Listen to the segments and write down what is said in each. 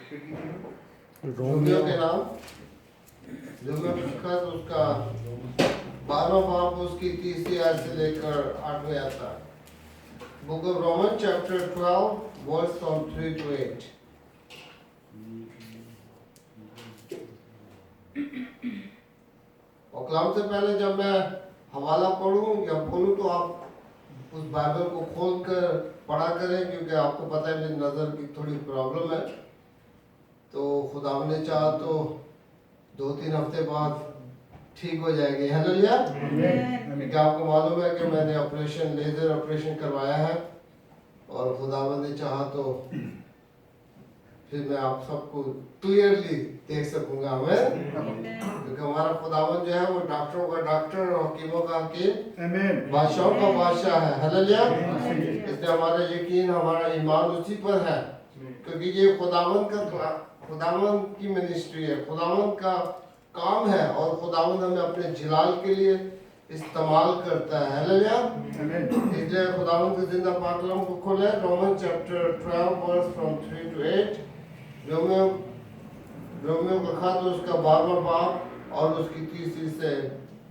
Romeo के नाम, Romeo का खत उसका 12वां बाब उसकी 30वीं आयत से लेकर 8वें आयत तक। Book of Roman chapter 12 verse from 3 to 8। और कलाम से पहले जब मैं हवाला पढ़ूं या बोलूं तो आप उस बाइबल को खोल कर पढ़ा करें, क्योंकि आपको पता है मेरी नज़र की थोड़ी प्रॉब्लम है। तो खुदा ने चाहा तो 2-3 हफ्ते बाद ठीक हो जाएगी। हालेलुया। क्योंकि आपको मालूम है कि मैंने ऑपरेशन, लेजर ऑपरेशन करवाया है, और खुदावंद ने चाहा तो फिर मैं आप सबको क्लियरली देख सकूंगा। हमें क्योंकि हमारा खुदावंद जो है वो डॉक्टरों का डॉक्टर और हकीमों का हकीम, बादशाहों का बादशाह है। हालेलुया। इसलिए हमारा यकीन, हमारा ईमान उसी पर है, क्योंकि ये खुदावंद की मिनिस्ट्री है, खुदावंद का काम है, और खुदावंद हमें अपने जलाल के लिए इस्तेमाल करता है। हालेलुया। इसलिए खुदावंद के जिंदा पाक कलाम को खोले, Roman chapter 12 verse from 3 to 8। रोमियो का खत उसका 12वां बाब और उसकी 30वीं से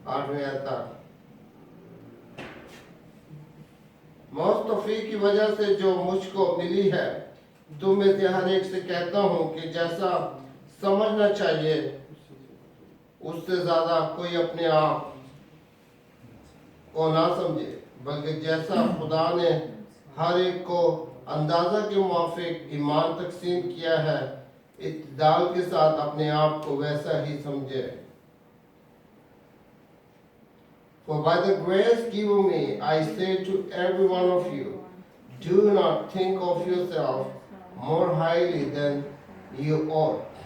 8वें आयत तक। मौत तौफीक की वजह से जो मुझको मिली है, तुम में से हर एक से कहता हूं कि जैसा समझना चाहिए उससे ज्यादा कोई अपने आप को ना समझे, बल्कि जैसा खुदा ने हर एक को अंदाजा के मुआफिक ईमान तकसीम किया है, इत्दाल के साथ अपने आप को वैसा ही समझे। For by the grace given me, I say to every one of you, do not think of yourself more highly than you ought,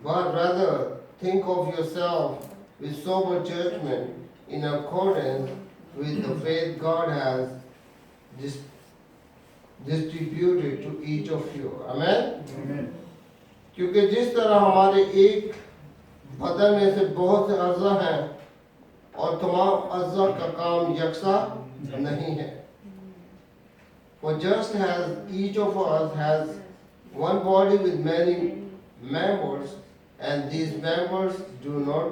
but rather think of yourself with sober judgment in accordance with the faith God has distributed to each of you. Amen? क्योंकि जिस तरह हमारे एक बदन में से बहुत से अज़ा हैं और तमाम अज़ा का काम यकसा नहीं है। For just as each of us has one body with many members, and these members do not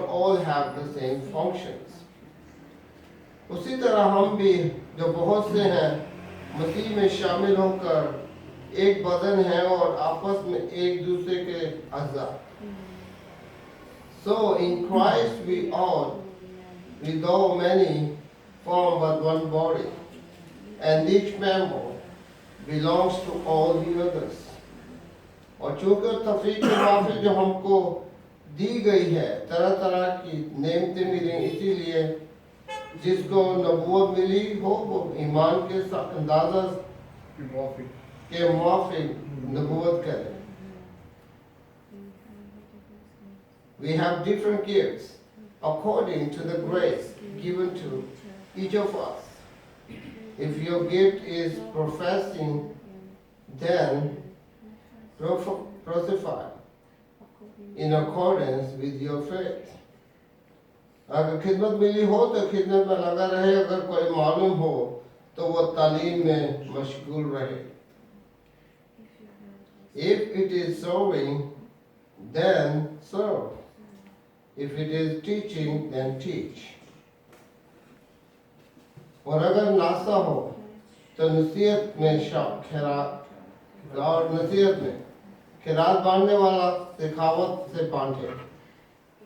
all have the same functions, उसी तरह हम भी जो बहुत से हैं मसीह में शामिल होकर एक बदन है और आपस में एक दूसरे के अज़ा। So in Christ we all, with though many, form but one body, and each member belongs to all the others. और चूंकि तफरीक के माफिक जो हमको दी गई है, तरह तरह की नेमतें मिली, इसीलिए जिसको नबूवत मिली हो वो ईमान के अंदाजा के मुआफिक नबूवत करे। We have different gifts according to the grace given to each of us. If your gift is professing, then prophesy in accordance with your faith. अगर खिदमत मिली हो तो खिदमत में लगा रहे, अगर कोई मालूम हो तो वो तालीम में मशगूल रहे। If it is serving, then serve. If it is teaching, then teach. और अगर नासा हो तो नसीहत में खैरात, और नसीहत में खैरात बांटने वाला सिखावत से बांटे,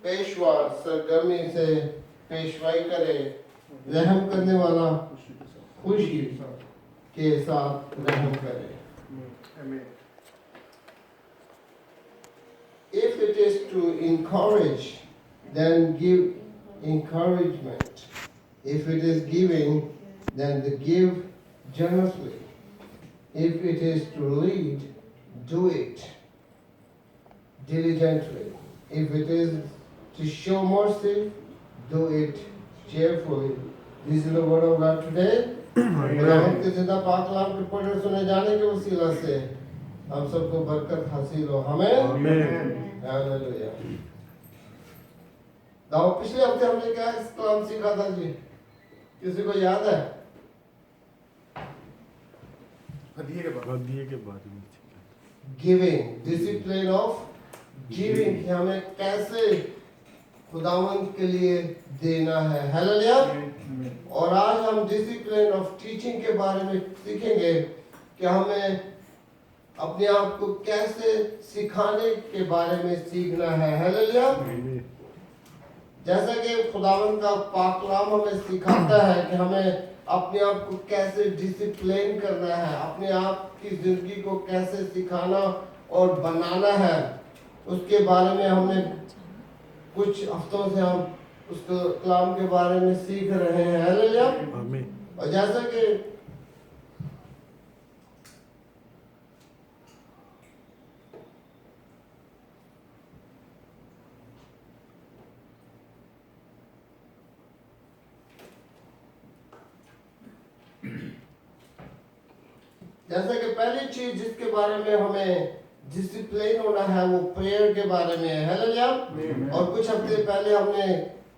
पेशवा सरगर्मी से पेशवाई करे, रहम करने वाला खुशी के साथ रहम करे। If it is to encourage, then give encouragement. If it is giving, then give generously. If it is to lead, do it diligently. If it is to show mercy, do it cheerfully. This is the word of God today. खुदावंद के जिंदा पाक कलाम के पढ़े सुने जाने के वसीला से हम सबको बरकत हासिल हो। हमें हालेलुया। दाव पिछले हफ्ते हमने क्या इस कलाम सीखा था जी? किसी को याद है? हदिये के बारे में सीखा। गिविंग, डिसिप्लिन ऑफ गिविंग, कि हमें कैसे खुदावंद के लिए देना है। हालेलुया। और आज हम डिसिप्लिन ऑफ टीचिंग के बारे में सीखेंगे कि हमें अपने आप को कैसे सिखाने के बारे में सीखना है। हालेलुया। आमीन। जैसा कि खुदावंद का पाक कलाम हमें सिखाता है कि हमें अपने आप को कैसे डिसिप्लिन करना है, अपने आप की जिंदगी को कैसे सिखाना और बनाना है, उसके बारे में हमने कुछ हफ्तों से हम उस कलाम के बारे में सीख रहे हैं। हालेलुया। आमीन। और जैसा कि पहली चीज जिसके बारे में हमें डिसिप्लिन होना है वो प्रेयर के बारे में है। हालेलुया। और कुछ हफ्ते पहले हमने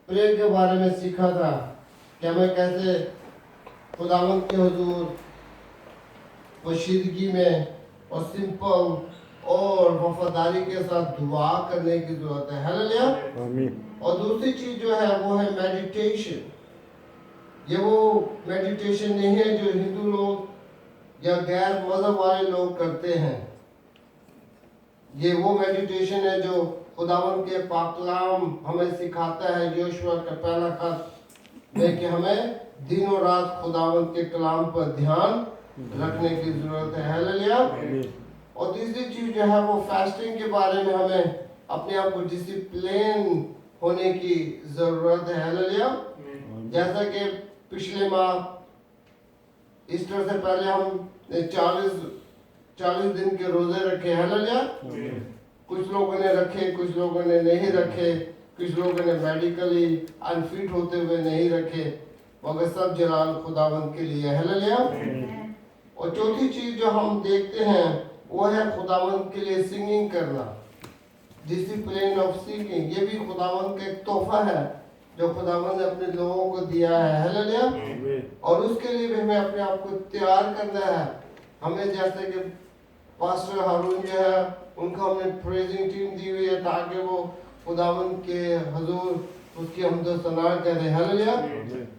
प्रेयर के बारे में सीखा था कि हमें कैसे खुदावंद के हुजूर पोशीदगी में और सिंपल और वफादारी के साथ दुआ करने की जरूरत है। हालेलुया। आमीन। और दूसरी चीज जो है वो है मेडिटेशन। ये वो मेडिटेशन नहीं है जो हिंदू लोग या गैर मजहब वाले लोग करते हैं। ये वो मेडिटेशन है जो खुदावंद के पाक कलाम हमें सिखाता है यहोशू का पहला खत में कि हमें दिनों रात खुदावंद के कलाम पर ध्यान रखने की जरूरत है। हालेलुया। और तीसरी चीज जो है वो फास्टिंग के बारे में हमें अपने आप को डिसिप्लिन होने की जरूरत है। हालेलुया। जैसा कि पिछले माह ईस्टर से पहले हम 40 दिन के रोजे रखे। हालेलुया। कुछ लोगों ने रखे, कुछ लोगों ने नहीं रखे, कुछ लोगों ने मेडिकली अनफिट होते हुए नहीं रखे, मगर सब जलाल खुदावंद के लिए। हालेलुया। और चौथी चीज जो हम देखते हैं वो है खुदावंद के लिए सिंगिंग करना, डिसिप्लिन ऑफ सिंगिंग। ये भी खुदावंद का एक तोहफा है जो खुदावंद ने अपने लोगों को दिया है। हालेलुया। और उसके लिए भी हमें अपने आप को तैयार करना है। हमें जैसे कि पास्टर हारून जो है उनको हमने प्रेजिंग टीम दी हुई है ताकि वो खुदावंद के हुजूर उसकी हमदो सना करें। हालेलुया।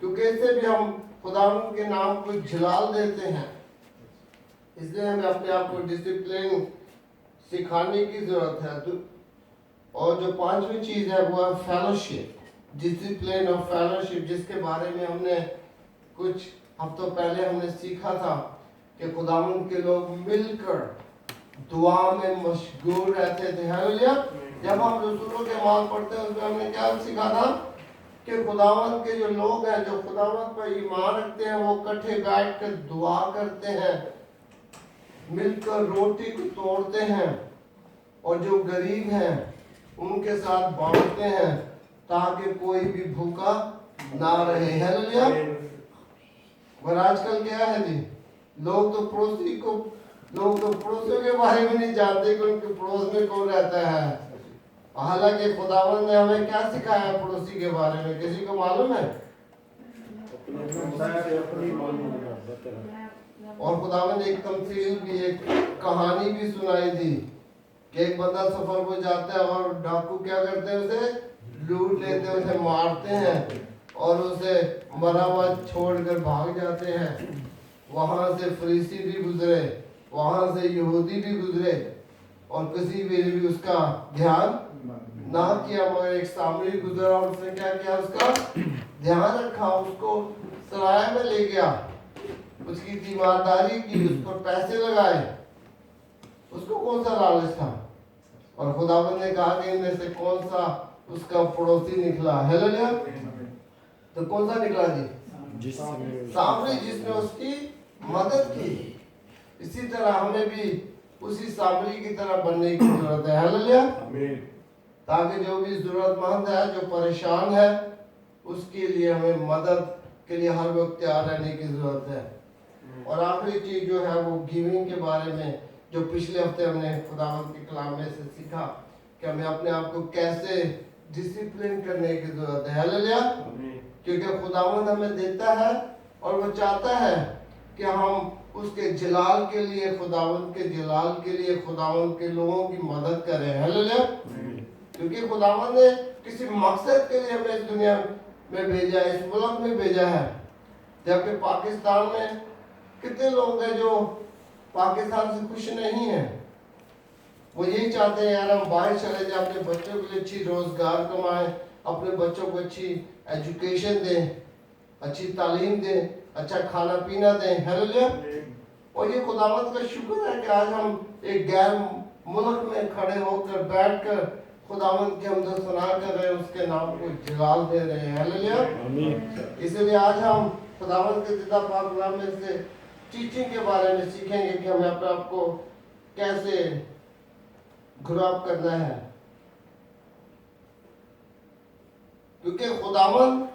क्योंकि इससे भी हम खुदावंद के नाम को जलाल देते हैं। इसलिए हमें अपने आप को डिसिप्लिन सिखाने की जरूरत है। और जो पांचवी चीज है वो है फेलोशिप, डिसिप्लिन ऑफ फेलोशिप, जिसके बारे में हमने कुछ हफ्तों पहले हमने सीखा था कि खुदावंद के लोग मिलकर दुआ में मशगूल रहते थे। हालेलुया। जब हम रसूलों के माल पढ़ते हैं उसमें हमने क्या सीखा था कि खुदावंद के जो लोग हैं जो खुदावंद पर ईमान रखते हैं वो इकट्ठे बैठ कर दुआ करते हैं, मिलकर रोटी को तोड़ते हैं और जो गरीब हैं उनके साथ बांटते हैं ताकि कोई भी भूखा ना रहे। हालेलुया। और आजकल क्या है जी, लोग तो पड़ोसियों के बारे में नहीं जानते कि उनके पड़ोस में कौन रहता है। हालांकि खुदावंद ने हमें क्या सिखाया पड़ोसी के बारे में, किसी को मालूम है? और खुदावंद ने एक तमसील भी, एक कहानी भी सुनाई थी कि एक बंदा सफर को जाता है और डाकू क्या करते हैं, उसे लूट लेते हैं, उसे मारते हैं और उसे मरा हुआ छोड़कर भाग जाते हैं। वहां से फरीसी भी गुजरे, वहां से यहूदी भी गुजरे और किसी भी उसका ध्यान ना किया, मगर एक सामरी गुजरा और उसने क्या किया, उसका ध्यान रखा, उसको सराय में ले गया, उसकी तीमारदारी की, उस पर पैसे लगाए। उसको कौन सा लालच था? और खुदावंद ने कहा कि इनमें से कौन सा उसका पड़ोसी निकला। हालेलुया। तो कौन सा निकला जी? सामरी, जिसने उसकी मदद की। इसी तरह हमें भी उसी सामरी की तरह बनने की जरूरत है। हालेलुया। ताकि जो भी जरूरतमंद है, जो परेशान है, उसके लिए हमें मदद के लिए हर वक्त तैयार रहने की जरूरत है। और आखिरी चीज जो है वो गिविंग के बारे में, जो पिछले हफ्ते हमने खुदावंद के कलाम में से सीखा कि हमें अपने आप को कैसे डिसिप्लिन करने की जरूरत है। हालेलुया। क्योंकि खुदावंद हमें देता है और वो चाहता है कि हम उसके जलाल के लिए, खुदावंद के जलाल के लिए, खुदावंद के लोगों की मदद करें। हालेलुया। क्योंकि खुदावंद ने किसी मकसद के लिए हमें इस दुनिया में भेजा है, इस मुल्क में भेजा है। जबकि पाकिस्तान में कितने लोग हैं जो पाकिस्तान से खुश नहीं है। वो यही चाहते हैं यार हम बाहर चले जाए, अपने बच्चों के लिए अच्छी रोजगार कमाएं, अपने बच्चों को अच्छी एजुकेशन दें, अच्छी तालीम दें, अच्छा खाना पीना दें। हालेलुया। और ये खुदावंद का शुक्र है कि आज हम एक गैर मुल्क में खड़े होकर बैठकर खुदावंद की हमद सना कर रहे हैं, उसके नाम को जलाल दे रहे हैं। हालेलुया। इसलिए आज हम खुदावंद के जिंदा पाक कलाम में से टीचिंग के बारे में सीखेंगे कि हमें अपने आप को कैसे ग्रो अप करना है। क्योंकि खुदावंद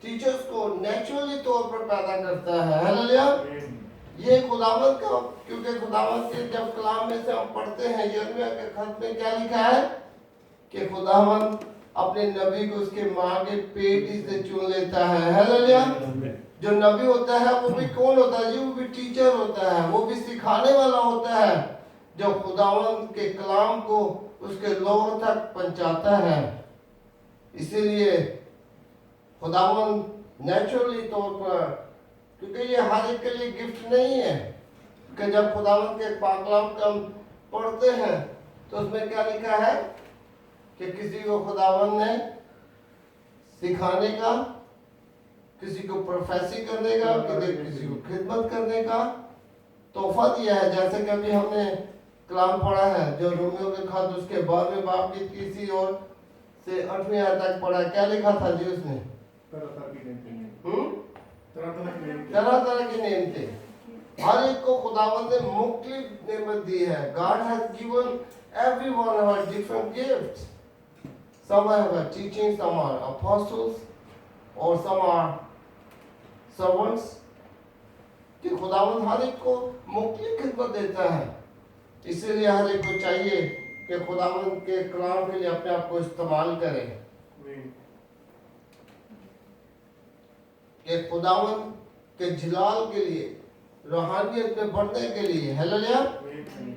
टीचर्स को नेचुरली तौर पर पैदा करता है। हालेलुया। ये खुदावंद का, क्योंकि खुदावंद के जब कलाम में से हम पढ़ते हैं, यिर्मयाह के खत में क्या लिखा है कि खुदावंद अपने नबी को उसके माँ के पेट ही से चुन लेता है। हालेलुया। जो नबी होता है वो भी कौन होता है जी? वो भी टीचर होता है, वो भी सिखाने वाला होता है, जो खुदावंद के कलाम को उसके लोगों तक पहुंचाता है। इसीलिए खुदावंद नेचुरली तौर पर, क्योंकि ये हर एक के लिए गिफ्ट नहीं है कि जब खुदावंद के पाक कलाम को हम पढ़ते हैं तो उसमें क्या लिखा है कि किसी को खुदावंद ने सिखाने का, किसी को प्रोफेसी करने का, किसी को खिदमत करने का तोहफा दिया है। जैसे कि अभी हमने कलाम पढ़ा है जो रोमियो के खत उसके 12वें बाब की 3 और से 8वीं आयत तक पढ़ा। क्या लिखा था जी उसने? तरह तरह के नेम थे। हर एक को खुदावंद ने मुख्तलिफ नेमत दी है। God has given everyone our different gifts. Some have teaching, some are apostles, और some are servants. कि खुदावंद हर एक को मुख्तलिफ खिदमत देता है। इसीलिए हर एक को चाहिए कि खुदावंद के कलाम के लिए अपने आप को इस्तेमाल करें, कि खुदावंद के जलाल के लिए, रूहानियत में बढ़ने के लिए। हालेलुया।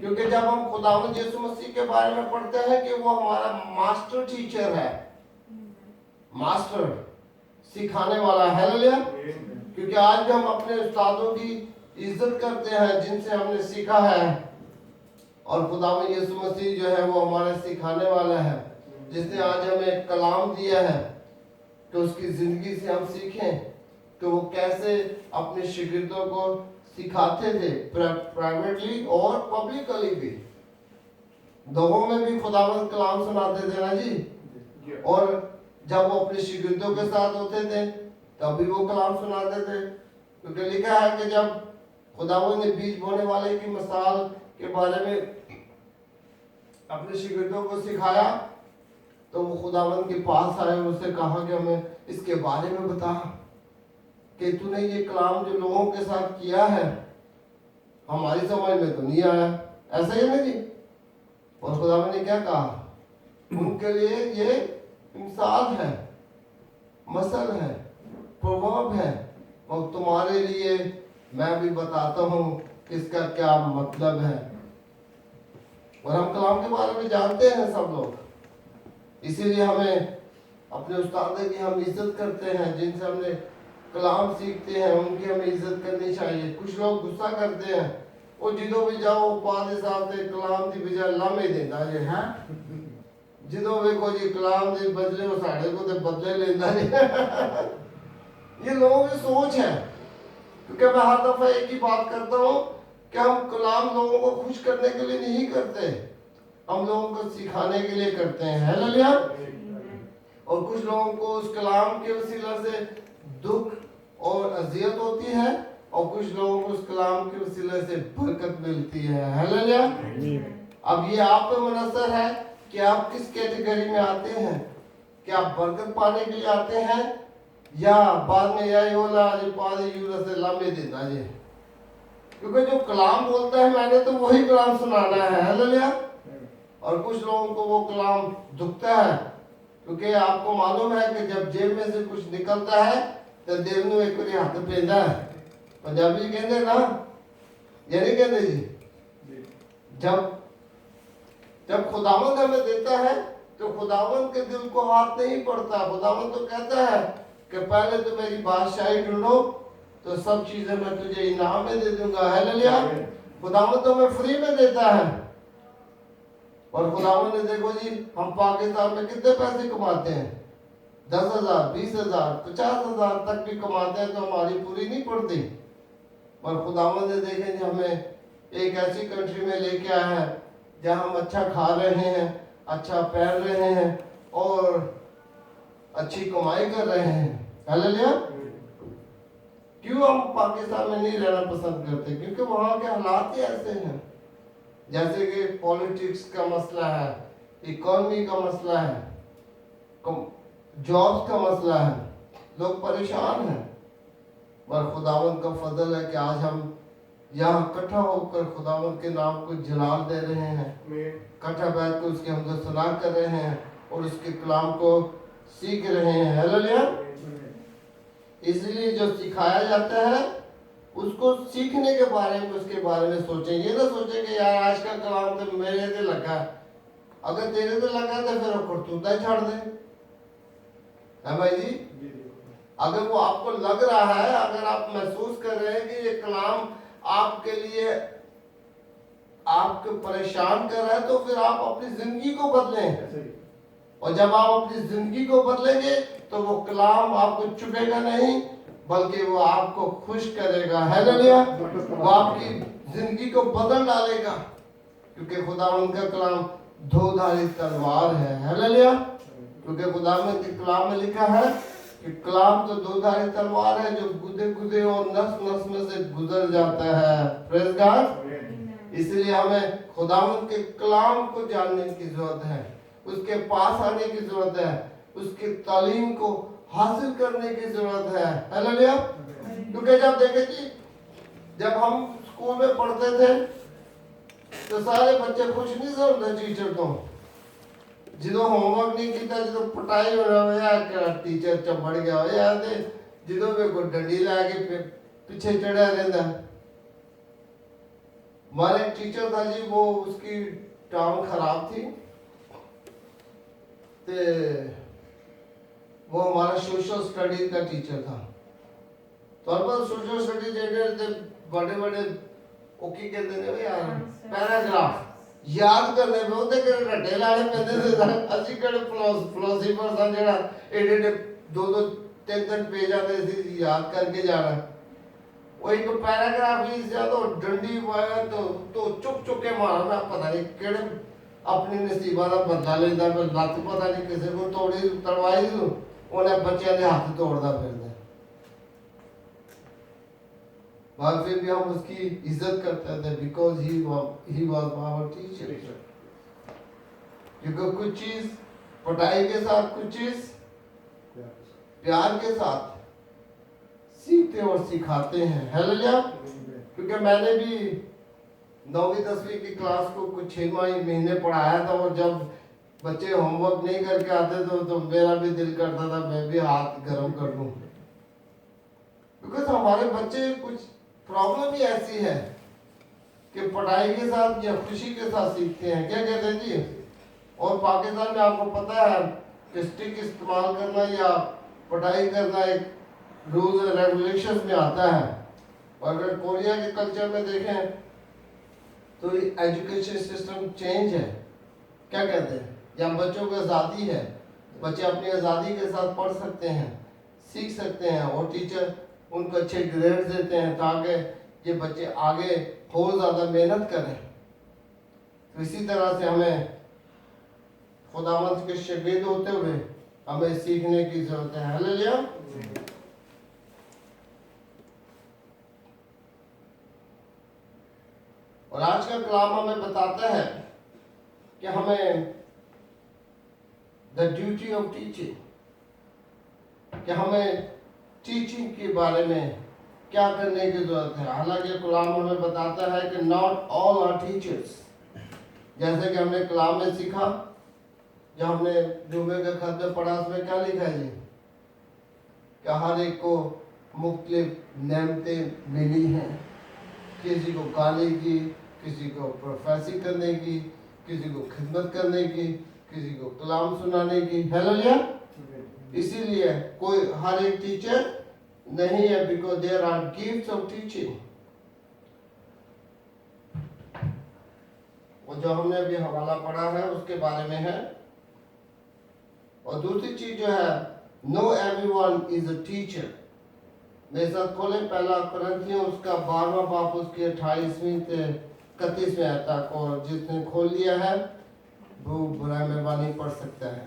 क्योंकि जब हम खुदावंद यीशु मसीह के बारे में पढ़ते हैं कि वो हमारा मास्टर टीचर है, मास्टर सिखाने वाला। हालेलुया। क्योंकि आज भी हम अपने उस्तादों की इज्जत करते हैं जिनसे हमने सीखा है, और खुदावंद यीशु मसीह जो है वो हमारा सिखाने वाला है, जिसने आज हमें कलाम दिया है तो उसकी जिंदगी से हम सीखें कि वो कैसे अपने शिगिर्दों को सिखाते थे, प्राइवेटली और पब्लिकली भी। दोनों में भी खुदावंद कलाम सुनाते थे ना जी। और जब वो अपने शिगिर्दों के साथ होते थे तभी वो कलाम सुनाते थे। क्योंकि लिखा है कि जब खुदावंद ने बीज बोने वाले की मिसाल के बारे में अपने शिगिर्दों को सिखाया तो वो खुदावंद के पास आए, उससे कहा कि हमें इसके बारे में बता कि तूने ये कलाम जो लोगों के साथ किया है हमारी समझ में तो नहीं आया। ऐसा ही नहीं जी। और खुदावंद ने क्या कहा? उनके लिए ये मिसाल है, मसल है, प्रभाव है, और तुम्हारे लिए मैं भी बताता हूँ इसका क्या मतलब है। और हम कलाम के बारे में जानते हैं सब लोग, इसीलिए हमें अपने उस्ताद की हम इज्जत करते हैं, जिनसे हमने कलाम सीखते हैं उनकी हमें इज्जत करनी चाहिए। कुछ लोग गुस्सा करते हैं, वो जिदों भी जाओ पादे साहब से कलाम की बजाय लामे देता जे है, जिदों वेखो जी कलाम के बदले वो साढ़े को तो बदले लेता जी। ये लोगों की सोच है। क्योंकि मैं हर दफा एक ही बात करता हूँ कि हम कलाम लोगों को खुश करने के लिए नहीं करते, हम लोगों को सिखाने के लिए करते हैं। हालेलुया। और कुछ लोगों को उस कलाम के वसीला से दुख और अजियत होती है, और कुछ लोगों को उस कलाम के वसीले से बरकत मिलती है। हालेलुया। अब ये आप पे मुनसर है कि आप किस कैटेगरी में आते हैं, कि आप बरकत पाने के लिए आते हैं या बाद में यही होला जो पादे यूरा से लामे देता है। क्योंकि जो कलाम बोलता है मैंने तो वही कलाम सुनाना है। हालेलुया। और कुछ लोगों को वो कलाम दुखता है, क्योंकि आपको मालूम है कि जब जेब में से कुछ निकलता है तो देव ने एक बार हाथ पेंदा है, पंजाबी जी कहते ना, ये नहीं कहते जी? जब जब खुदावंद हमें देता है तो खुदावंद के दिल को हाथ नहीं पड़ता। खुदावंद तो कहता है कि पहले तो मेरी बादशाही ढूंढो तो सब चीजें मैं तुझे इनाम में दे दूंगा। हालेलुया। खुदावंद तो हमें फ्री में देता है। और खुदावंद ने देखो जी, हम पाकिस्तान में कितने पैसे कमाते हैं, 10,000, 20,000, 50,000 तक भी कमाते हैं तो हमारी पूरी नहीं पड़ती। पर खुदावंद ने देखें जी हमें एक ऐसी कंट्री में लेके आया है जहाँ हम अच्छा खा रहे हैं, अच्छा पहन रहे हैं और अच्छी कमाई कर रहे हैं। हालेलुया। क्यों हम पाकिस्तान में नहीं रहना पसंद करते? क्योंकि वहाँ के हालात ही ऐसे हैं। जैसे कि पॉलिटिक्स का मसला है, इकोनॉमी का मसला है, जॉब्स का मसला है, लोग परेशान हैं। पर खुदावंद का फजल है कि आज हम यहाँ इकट्ठा होकर खुदावंद के नाम को जलाल दे रहे हैं, इकट्ठा बैठ कर उसके हम सना कर रहे हैं और उसके कलाम को सीख रहे हैं। हालेलुया। इसलिए जो सिखाया जाता है उसको सीखने के बारे में, उसके बारे में सोचें। ये ना सोचें कि यार आज का कलाम तो मेरे से लगा, अगर तेरे से लगा तो फिर करतूता ही छोड़ दे। है भाई जी? अगर वो आपको लग रहा है, अगर आप महसूस कर रहे हैं कि ये कलाम आपके लिए आपको परेशान कर रहा है तो फिर आप अपनी जिंदगी को बदलें। और जब आप अपनी जिंदगी को बदलेंगे तो वो कलाम आपको चुभेगा नहीं, बल्कि वो आपको खुश करेगा। हालेलुया। वो आपकी जिंदगी को बदल डालेगा, क्योंकि खुदावंद का कलाम दो-धारी तलवार है। हालेलुया। क्योंकि खुदावंद के कलाम में लिखा है कि कलाम तो दो-धारी तलवार है जो गुदे गुदे और नस नस में से गुजर जाता है। Praise God. इसलिए हमें खुदावंद के कलाम को जानने की जरूरत है, उसके पास आने की जरूरत है, उसकी तालीम को हासिल करने की जरूरत है। हालेलुया। क्योंकि जब देखे जी, जब हम स्कूल में पढ़ते थे तो सारे बच्चे खुश नहीं समझते टीचर को। जो होमवर्क नहीं किया, जो पटाई हो रहा है, टीचर चंबड़ गया हो या जो भी कोई डंडी लाके पीछे चढ़ा रहता। हमारे टीचर था जी, वो उसकी टांग खराब थी, वो हमारा सोशल स्टडीज का टीचर था। तो अब सोशल स्टडीज टीचर बड़े बड़े ओके कहते हैं यार, पैराग्राफ याद करने पे होते कि रट्टे लाने पैंदे थे। ਅਸੀਂ ਕਿਹੜੇ ਫਿਲਾਸਫਰ ਸਾਂ ਜਿਹੜਾ ਏਡੇ दो तीन पेज आते थे याद करके जाना। वो एक पैराग्राफ ही तो डंडी पाया तो चुप चुप के मारना, पता नहीं केड़े अपनी नसीबा का बदला लेता, फिर लत पता नहीं किसी को तोड़ी तड़वाई उन्हें बच्चों के हाथ तोड़ता फिरदा। पर फिर भी हम उसकी इज्जत करते थे, because he was our teacher. क्योंकि कुछ चीज पढ़ाई के साथ, कुछ चीज प्यार के साथ सीखते और सिखाते हैं। हालेलुया। क्योंकि मैंने भी 9वीं 10वीं की क्लास को कुछ 6 महीने पढ़ाया था, और जब बच्चे होमवर्क नहीं करके आते तो मेरा भी दिल करता था मैं भी हाथ गर्म कर दूं। बिकॉज हमारे बच्चे कुछ प्रॉब्लम ही ऐसी है कि पढ़ाई के साथ या खुशी के साथ सीखते हैं। क्या कहते हैं जी? और पाकिस्तान में आपको पता है कि स्टिक इस्तेमाल करना या पढ़ाई करना एक रूल्स एंड रेगुलेशंस में आता है। और अगर कोरिया के कल्चर में देखें तो एजुकेशन सिस्टम चेंज है। क्या कहते हैं? यहाँ बच्चों को आज़ादी है, बच्चे अपनी आज़ादी के साथ पढ़ सकते हैं, सीख सकते हैं, और टीचर उनको अच्छे ग्रेड देते हैं ताकि ये बच्चे आगे और ज़्यादा मेहनत करें। तो इसी तरह से हमें खुदावंद के शागिर्द होते हुए हमें सीखने की जरूरत है। हालेलुया। और आज का कलाम हमें बताता है कि हमें द ड्यूटी ऑफ टीचिंग, कि हमें टीचिंग के बारे में क्या करने की जरूरत है। हालांकि कलाम हमें बताता है कि नॉट ऑल आर टीचर्स। जैसे कि हमने कलाम में सीखा, जब हमने जुमे के खत में पढ़ा, उसमें क्या लिखा है जी? कि हर एक को मुख्तलिफ नेमतें मिली हैं, किसी को गाने की, किसी को प्रोफेसी करने की, किसी को खिदमत करने की, किसी को कलाम सुनाने की। हालेलुया। इसीलिए कोई हर एक टीचर नहीं है, because there are gifts of teaching. और जो हमने अभी हवाला पढ़ा है उसके बारे में है। और दूसरी चीज जो है, no everyone is a teacher. मेरे साथ खोलें पहला कुरिन्थियों उसका 12वां बाब उसके 28वीं से 31वें आयत तक, और जिसने खोल लिया है वो बुरा मेहरबानी पढ़ सकता है।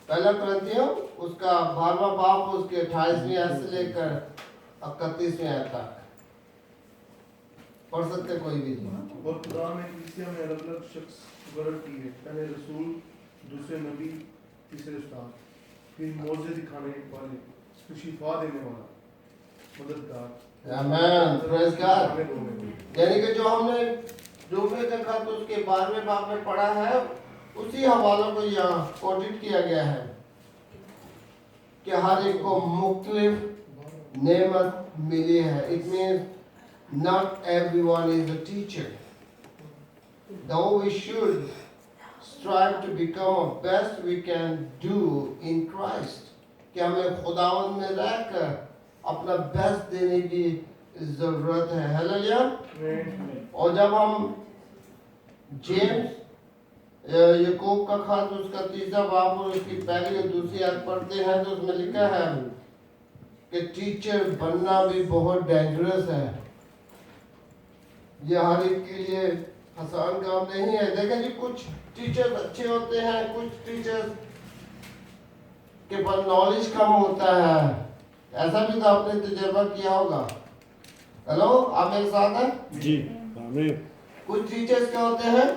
पहला कुरिन्थियों उसका 12वां बाब उसके 28वीं आयत से लेकर 31वें आयत तक पढ़ सकते कोई भी। और खुदा ने कलीसिया में अलग अलग शख्स मुकर्रर किए, पहले रसूल, दूसरे नबी, तीसरे उस्ताद, फिर मौजज़े दिखाने वाले, फिर शिफा देने वाला, मददगार। आमीन, प्रेज़ गॉड। यानी कि जो हमने रोमियो का खत उसके 12वें बाब में पढ़ा है, उसी हवालों को यहाँ कोटेड किया गया है कि हर एक को मुख्तलिफ नेमत मिली है। It means not everyone is a teacher, though we should strive to become the best we can do in Christ, कि हमें खुदावंद में रहकर अपना बेस्ट देने की जरूरत है। हालेलुया। और जब हम जेम्स याकूब का खत उसका 3रा बाब और उसकी पहली और दूसरी आयत पढ़ते हैं तो उसमें लिखा है कि टीचर बनना भी बहुत डेंजरस है। ये हर एक के लिए आसान काम नहीं है। देखें जी, कुछ टीचर्स अच्छे होते हैं, कुछ टीचर्स के पास नॉलेज कम होता है। ऐसा भी तो आपने तजुर्बा किया होगा। हेलो, आप मेरे साथ हैं जी। आमीन। कुछ टीचर्स क्या होते हैं,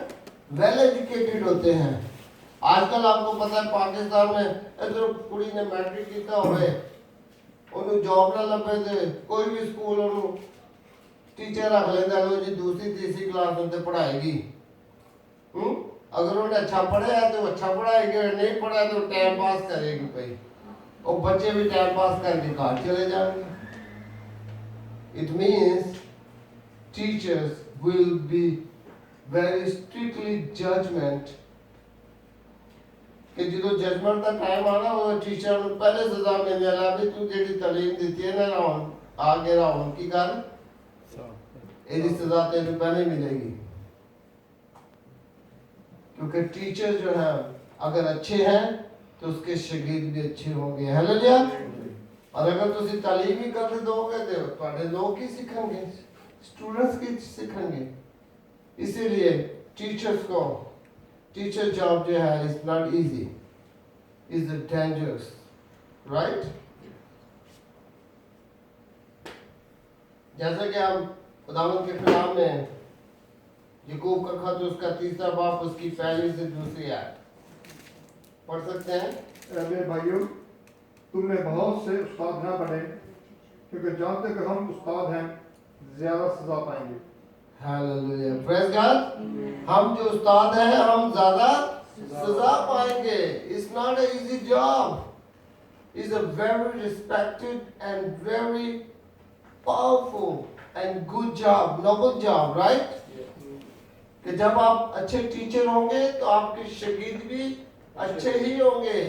वेल एजुकेटेड होते हैं। आजकल आपको पता है पाकिस्तान में इधर कुड़ी ने मैट्रिक किया हुए उन्हें जॉब ना लगे थे, कोई भी स्कूल उन्हें टीचर रख लेता लो जी, दूसरी तीसरी क्लास में पढ़ाएगी। अगर उन्हें अच्छा पढ़ा है तो अच्छा पढ़ाएगी, नहीं पढ़ा है तो टाइम पास करेगी भाई, और बच्चे भी टाइम पास करके घर चले जाएंगे। It means teachers will be very strictly judgement, कि जो जजमेंट का टाइम आना वो टीचर ने पहले सजा मिलने वाला भी तू जेडी तालीम दी है ना राउंड आगे राउंड की कर यदि सजा तेरे पहले मिलेगी। क्योंकि टीचर जो है अगर अच्छे हैं तो उसके शागिर्द भी अच्छे होंगे। हालेलुया। और अगर तुम तालीम ही कर दोगे तो तुम्हारे लोग ही सीखेंगे, स्टूडेंट्स की सीखेंगे। इसीलिए टीचर्स को टीचर जॉब जो है is not easy, is dangerous, right. जैसा कि हम खुदावंद के कलाम में याकूब का खत उसका 3रा बाब उसकी पहली से दूसरी आयत पढ़ सकते हैं। मेरे भाइयों, तुम में बहुत से उस्ताद न बने, क्योंकि जानते कि हम उस्ताद हैं ज्यादा सजा पाएंगे। Hallelujah, praise God. हम जो उस्ताद हैं हम ज्यादा सजा पाएंगे। It's not a easy job, it's a very respected and very powerful and good job, noble job, right. कि जब आप अच्छे टीचर होंगे तो आपके शागिर्द भी अच्छे ही होंगे,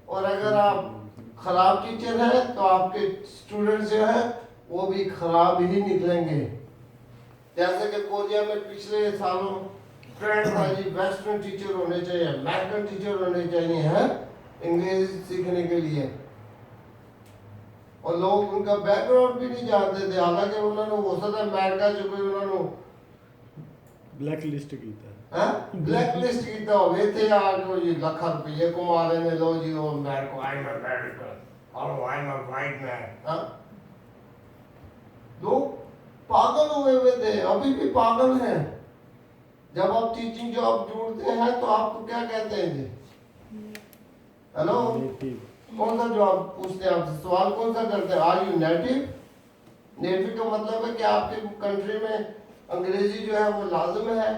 और अगर आप खराब टीचर हैं तो आपके स्टूडेंट्स जो हैं वो भी खराब ही निकलेंगे। जैसे कि कोरिया में पिछले सालों ट्रेंड था जी, वेस्टर्न टीचर होने चाहिए, अमेरिकन टीचर होने चाहिए हैं इंग्लिश सीखने के लिए, और लोग उनका बैकग्राउंड भी नहीं जानते थे। हालांकि उन्होंने हो सकता है अमेरिका जो कोई उन्होंने ब्लैक लिस्ट कीता ब्लैक लिस्ट कीता होवे थे आके जी लाख रुपये कमा लेने, लो जी वो मेरे को आई एम अमेरिकन और I am a white man. लोग पागल हुए हुए थे, अभी भी पागल हैं। जब आप टीचिंग जॉब ढूंढते हैं तो आपको क्या कहते हैं जी? हेलो, कौन सा जॉब पूछते हैं आपसे? सवाल कौन सा करते हैं? Are you native? नेटिव का मतलब है कि आपके कंट्री में अंग्रेजी जो है वो लाजिम है,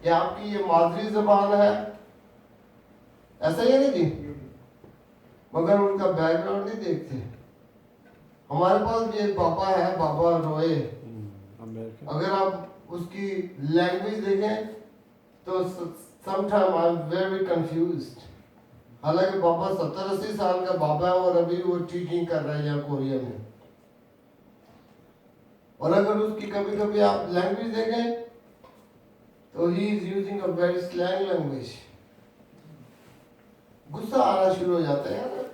या आपकी ये मादरी ज़बान है, ऐसा ही है ना जी? मगर उनका बैकग्राउंड नहीं देखते। हमारे पास भी एक पापा है, बाबा रॉय। अमेरिका अगर आप उसकी लैंग्वेज देखें तो sometime I am very confused. हालांकि पापा 70-80 साल का बाबा है और अभी वो टीचिंग कर रहे हैं यहाँ कोरिया में। और अगर उसकी कभी कभी आप लैंग्वेज देखें तो he is using a very slang language. गुस्सा आना शुरू हो जाता है यार,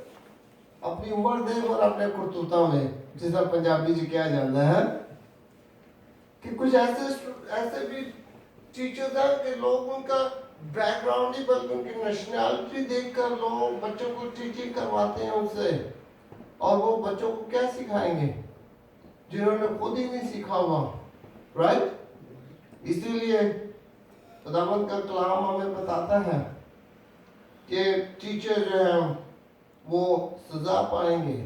अपनी उम्र देख और अपने करतूता में, जिसका पंजाबी जी क्या जाता है कि कुछ ऐसे भी टीचर्स हैं कि लोग उनका बैकग्राउंड ही बल्कि उनकी नेशनैलिटी देखकर लोग बच्चों को टीचिंग करवाते हैं उनसे, और वो बच्चों को क्या सिखाएंगे जिन्होंने खुद ही नहीं सीखा हुआ, राइट। इसीलिए खुदावंद का कलाम हमें बताता है कि टीचर जो है वो सजा पाएंगे।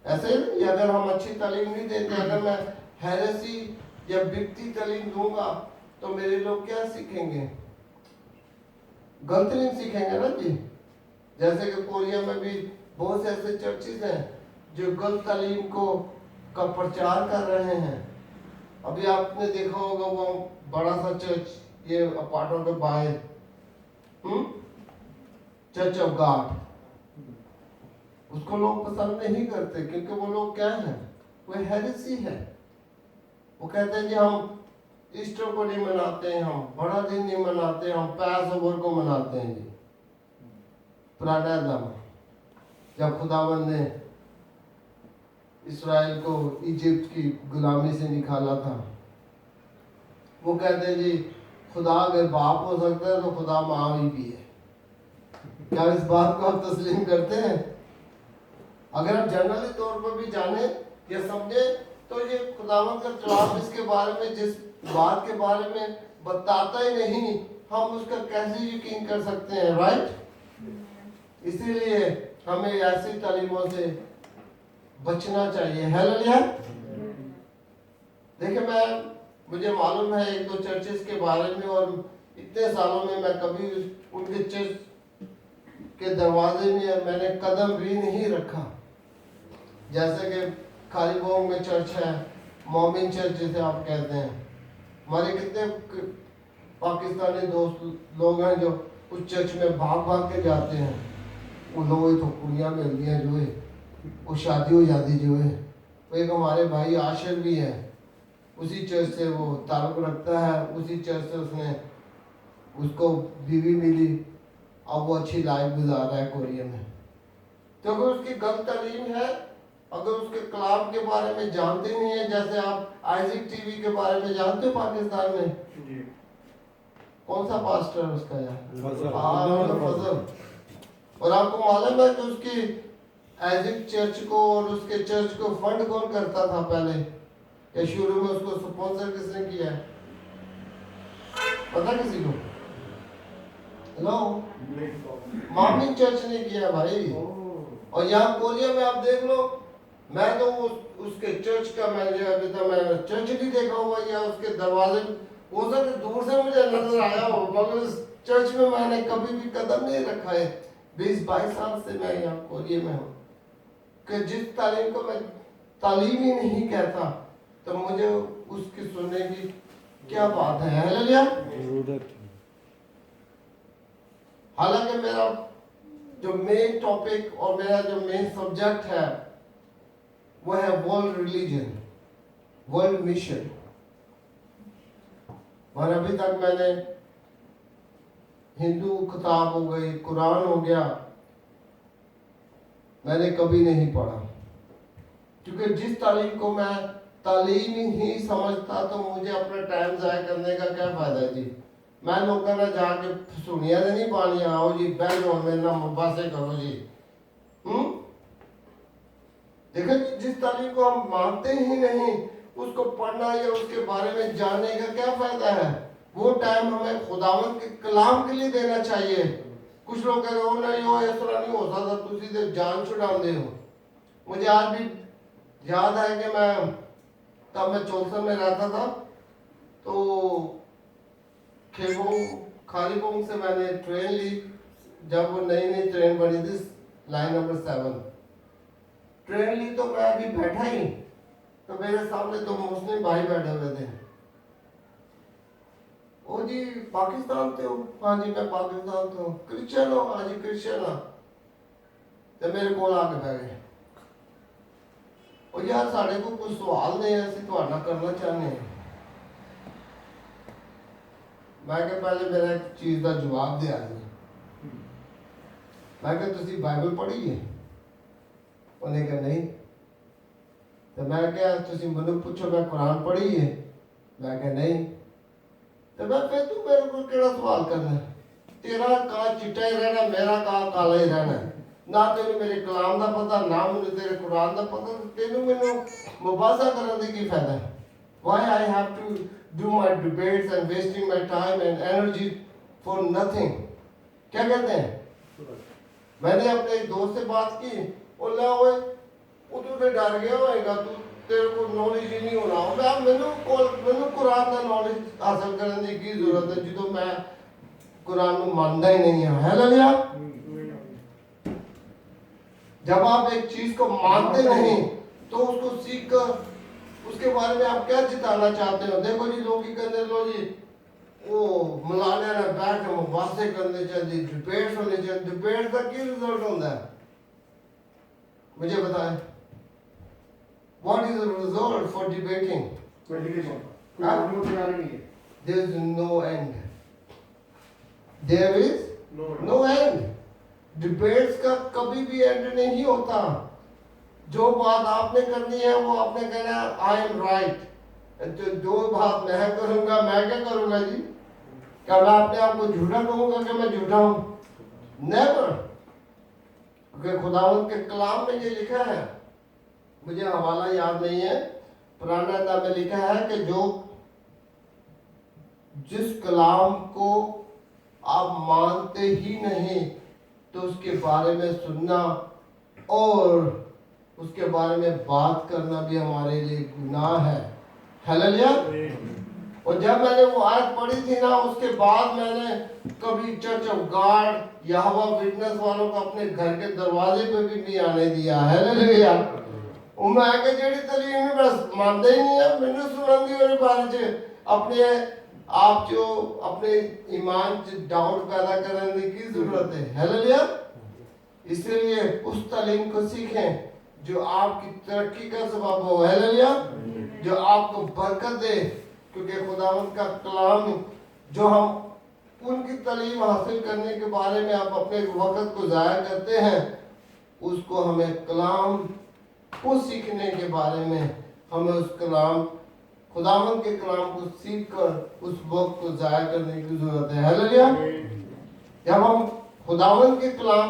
ऐसे नहीं, अगर हम अच्छी तालीम नहीं देते, अगर मैं हेरेसी या बिकती तालीम दूंगा तो मेरे लोग क्या सीखेंगे? गलत नहीं सीखेंगे ना जी। जैसे कि कोरिया में भी बहुत से ऐसे चर्चेज हैं जो गलत तालीम का प्रचार कर रहे हैं। अभी आपने देखा होगा वो बड़ा सा चर्च ये अपार्टमेंट के बाहर, चर्च ऑफ गॉड, उसको लोग पसंद नहीं करते क्योंकि वो लोग क्या है, वो हेरेसी है। वो कहते हैं कि हम ईस्टर को नहीं मनाते हैं, हम बड़ा दिन नहीं मनाते, हम पैस ओवर को मनाते हैं जी। पुराना नामा जब खुदावन ने इस्राएल को इजिप्ट की गुलामी से निकाला था, वो कहते हैं जी खुदा अगर बाप हो सकता है तो खुदा माँ भी है। क्या इस बात को आप तस्लीम करते हैं? अगर आप जनरली तौर पर भी जाने या समझे तो ये खुदावन का कलाम इसके बारे में, जिस बात के बारे में बताता ही नहीं, हम उसका कैसे यकीन कर सकते हैं, राइट। इसीलिए हमें ऐसी तालीमों से बचना चाहिए। हालेलुया। देखिए मुझे मालूम है एक दो चर्चेस के बारे में, और इतने सालों में मैं कभी उनके चर्च के दरवाजे में मैंने कदम भी नहीं रखा। जैसे कि खालीबोंग में चर्च है, मोमिन चर्च जिसे आप कहते हैं। हमारे कितने पाकिस्तानी दोस्त लोग हैं जो उस चर्च में भाग भाग के जाते हैं। वो लोग तो कुड़ियाँ मिलती हैं जो है, वो शादी हो जाती जो है। वो एक हमारे भाई आशिर भी है, उसी चर्च से वो ताल्लुक़ रखता है, उसी चर्च से उसने उसको बीवी मिली, अब वो अच्छी लाइफ गुजार रहा है कोरिया में। तो अगर उसकी गलत तालीम है, अगर उसके कलाम के बारे में जानते नहीं है, जैसे आप आइजिक टीवी के बारे में जानते हो पाकिस्तान में जी। कौन सा पास्टर है उसका यार, फजल। और आपको मालूम है कि उसकी आइजिक चर्च को और उसके चर्च को फंड कौन करता था पहले, या शुरू में उसको स्पॉन्सर किसने किया है? पता किसी को? हेलो, मॉर्निंग चर्च ने किया भाई। और यहाँ कोरिया में आप देख लो, मैं तो उसके चर्च का मैंने अभी तक मैंने चर्च नहीं देखा हुआ, या उसके दरवाजे वो सब दूर से मुझे नजर आया हो, मगर उस चर्च में मैंने कभी भी कदम नहीं रखा है। 20-22 साल से मैं यहाँ कोरिया में हूँ कि जिस तालीम को मैं तालीम ही नहीं कहता, तो मुझे उसकी सुनने की क्या बात है। हालेलुया। हालांकि मेरा जो मेन टॉपिक और मेरा जो मेन सब्जेक्ट है वो है वर्ल्ड रिलीजन, वर्ल्ड मिशन। और अभी तक मैंने हिंदू किताब हो गई, कुरान हो गया, मैंने कभी नहीं पढ़ा, क्योंकि जिस तालीम को मैं तालीम ही समझता तो मुझे अपना टाइम ज़ाया करने का क्या फायदा जी। मैं लोगों ने जाके सुनिया नहीं पानी, आओ जी बैठ जाओ मेरे नाम बातें करो जी। देखो जी, जिस तालीम को हम मानते ही नहीं, उसको पढ़ना या उसके बारे में जानने का क्या फायदा है? वो टाइम हमें खुदावंद के कलाम के लिए देना चाहिए। कुछ लोग कह रहे हो नहीं हो, इस तरह नहीं हो सकता, तुम सीधे जान छुड़ाते हो। मुझे आज भी याद है कि तब मैं चौलसन में रहता था, तो खालीबोंग से मैंने ट्रेन ली, जब वो नई नई ट्रेन बनी थी लाइन नंबर 7। ट्रेन ली तो मैं अभी बैठा ही, तो मेरे सामने दो मुस्लिम भाई बैठे हुए थे। ओ जी पाकिस्तान से हो? हाँ जी मैं पाकिस्तान से हूँ। क्रिश्चियन हो? हाँ जी क्रिश्चियन हाँ। तो मेरे को आके बह गए। और यार साढ़े को कुछ सवाल ने ऐसे ਤੁਹਾਡਾ करना चाहते हैं। मैं क्या पहले मेरा एक चीज का जवाब दिया जी। मैं क्या तुसी बाइबल पढ़ी है? उन्हें कहा नहीं। तो मैं क्या तुसी मनु पूछो मैं कुरान पढ़ी है? मैं क्या नहीं। तो मैं फिर तू मेरे को केड़ा सवाल करना है? तेरा का चिट्टा ही रहना, मेरा का काला ही रहना है। ना तेन मेरे कलाम का पता, ना मुझे तेरे कुरान का पता, तेन मैनू मुबासा करने की की फायदा है? Why I have to do my debates and wasting my time and energy for nothing? क्या कहते हैं? मैंने अपने एक दोस्त से बात की, और ला ओए वो तू तो डर गया होएगा, तू तेरे को नॉलेज ही नहीं होना। मैं मैनू कुरान का नॉलेज हासिल करने की जरूरत है जो मैं कुरान को मानता ही नहीं है। हालेलुया। जब आप एक चीज को मानते नहीं तो उसको सीख कर उसके बारे में आप क्या जिताना चाहते हो? देखो जी लोग की कहते लो जी वो मलाने ना बैठ के मुबासे करने चाहिए, डिबेट्स होने चाहिए। डिबेट का क्या रिजल्ट होता है मुझे बताएं। What is the result for debating? कोई एजुकेशन, कोई मानने को तैयार नहीं है। There is no end, there is no end. Debates का कभी भी एंड नहीं होता। जो बात आपने करनी है वो आपने कहना है आई एम राइट। जो बात मैं करूंगा, मैं क्या करूंगा जी? क्या मैं अपने आप को झूठा कहूंगा कि मैं झूठा हूं? नेवर। क्योंकि खुदावंत के कलाम में ये लिखा है, मुझे हवाला याद नहीं है, पुराना किताब में लिखा है कि जो जिस कलाम को आप मानते ही नहीं तो उसके बारे में सुनना और उसके बारे में बात करना भी हमारे लिए गुनाह है। हालेलुया। और जब मैंने वो आयत पढ़ी थी ना, उसके बाद मैंने कभी church of God Jehovah witness वालों को अपने घर के दरवाजे पे भी नहीं आने दिया। हालेलुया। ਉਹ ਮੈਂ ਕਿ ਜਿਹੜੀ ਤਲੀਮ ਨੂੰ ਬਸ ਮੰਨਦੇ ਹੀ ਨਹੀਂ ਆ, ਮੈਨੂੰ ਸੁਣਨ ਦੀ ਉਹਦੇ ਬਾਰੇ 'ਚ ਆਪਣੇ ਆਪ 'ਚੋਂ ਆਪਣੇ ईमान 'ਚ डाउट पैदा करने की की जरूरत है। हालेलुया। इसलिए उस तालीम को सीखें जो आपकी तरक्की का सबब हो। हालेलुया। जो आपको बरकत दे, क्योंकि खुदावंत का कलाम जो हम उनकी तालीम हासिल करने के बारे में आप अपने वक्त को ज़ाया करते हैं, उसको हमें कलाम को सीखने के बारे में हमें उस कलाम खुदावंत के कलाम को सीख कर उस वक्त को ज़ाया करने की जरूरत है। हालेलुया। जब हम खुदावंत के कलाम